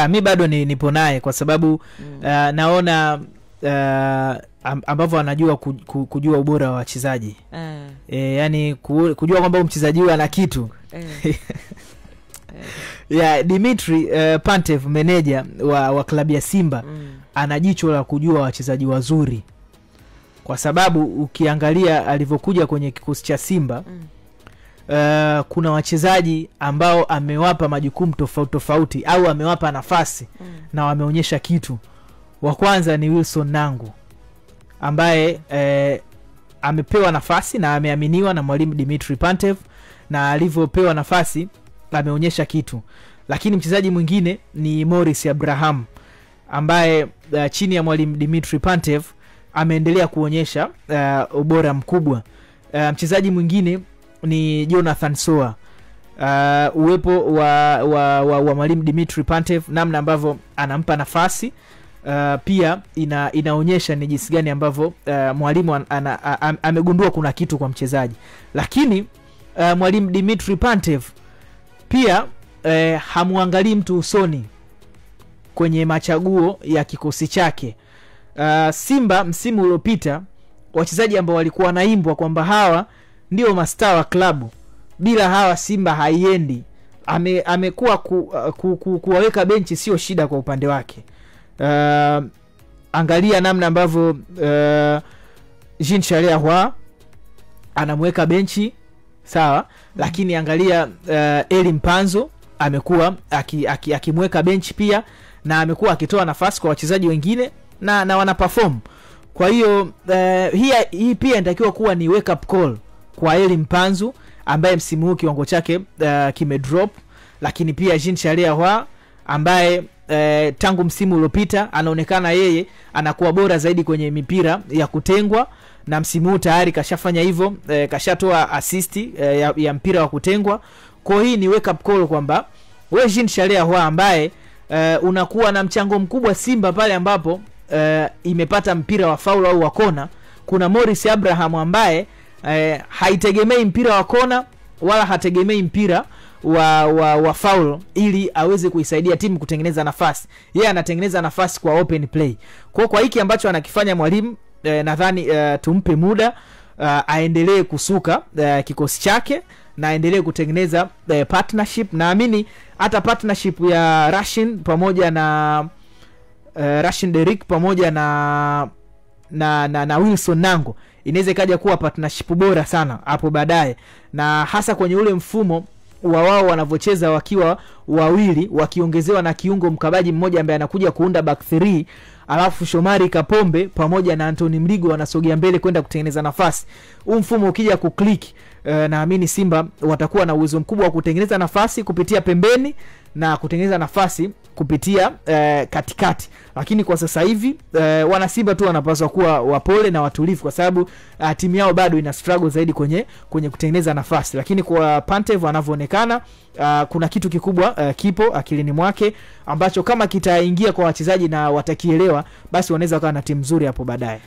Mi bado nipo naye kwa sababu naona ambavyo anajua kujua ubora wa wachezaji. Yani kujua kwamba mchezaji huyu ana kitu. Dimitri Pantev, meneja wa klabu ya Simba, ana jicho la kujua wachezaji wazuri. Kwa sababu ukiangalia alivyokuja kwenye kikosi cha Simba, kuna wachezaji ambao amewapa majukumu tofauti au amewapa nafasi na wameonyesha kitu. Wa kwanza ni Wilson Nangu, ambaye amepewa nafasi na ameaminiwa na mwalimu Dimitri Pantev, na alivyopewa nafasi ameonyesha kitu. Lakini mchezaji mwingine ni Morris Abraham, ambaye chini ya mwalimu Dimitri Pantev ameendelea kuonyesha ubora mkubwa. Mchezaji mwingine ni Jonathan Soa. Uwepo wa mwalimu Dimitri Pantev, namna ambavyo anampa nafasi, pia inaonyesha ni jinsi gani ambavyo mwalimu amegundua kuna kitu kwa mchezaji. Lakini mwalimu Dimitri Pantev pia hamuangalii mtu usoni kwenye machaguo ya kikosi chake. Simba msimu uliopita, wachezaji ambao walikuwa naimbwa kwamba hawa ndio mastaa wa klabu, bila hawa Simba haiendi, amekuwa kuwaweka benchi sio shida kwa upande wake. Angalia namna ambavyo Jean Charles Ahoua anamweka benchi, sawa, lakini angalia Eli Mpanzo amekuwa akimweka benchi pia, na amekuwa akitoa nafasi kwa wachezaji wengine na wana perform. Kwa hiyo hii pia inatakiwa kuwa ni wake up call kwa Eli Mpanzo, ambaye msimu huu kiwango chake kimedrop. Lakini pia Jean Charles Ahoua, ambaye tangu msimu uliopita anaonekana yeye anakuwa bora zaidi kwenye mipira ya kutengwa, na msimu huu tayari kashafanya hivyo, kashatoa assist ya mpira wa kutengwa. Kwa hii ni wake up call kwamba wewe Jean Charles Ahoua, ambaye unakuwa na mchango mkubwa Simba pale ambapo imepata mpira wa foul au wa kona. Kuna Morris Abraham, ambaye haitegemei mpira wa kona wala hategemei mpira wa foul ili aweze kuisaidia timu kutengeneza nafasi. Yeye anatengeneza nafasi kwa open play. Kwa hiki ambacho anakifanya mwalimu, nadhani tumpe muda aendelee kusuka kikosi chake na aendelee kutengeneza partnership. Naamini hata partnership ya Rashin pamoja na Rashin Derrick pamoja na Wilson Nangu inaweza kaja kuwa partnership bora sana hapo baadaye, na hasa kwenye ule mfumo wa wao wanavocheza wakiwa wawili, wakiongezewa na kiungo mkabaji mmoja ambaye anakuja kuunda back 3, alafu Shomari Kapombe pamoja na Anthony Mligo wanasogea mbele kwenda kutengeneza nafasi. Huu mfumo ukija kuclick, naamini Simba watakuwa na uwezo mkubwa wa kutengeneza nafasi kupitia pembeni na kutengeneza nafasi kupitia katikati. Lakini kwa sasa hivi wana Simba tu wanapaswa kuwa wapole na watulivu, kwa sababu timu yao bado ina struggle zaidi kwenye kutengeneza nafasi. Lakini kwa Pantev anavyoonekana, kuna kitu kikubwa kipo akilini mwake, ambacho kama kitaingia kwa wachezaji na watakielewa, basi wanaweza kuwa na timu nzuri hapo baadaye.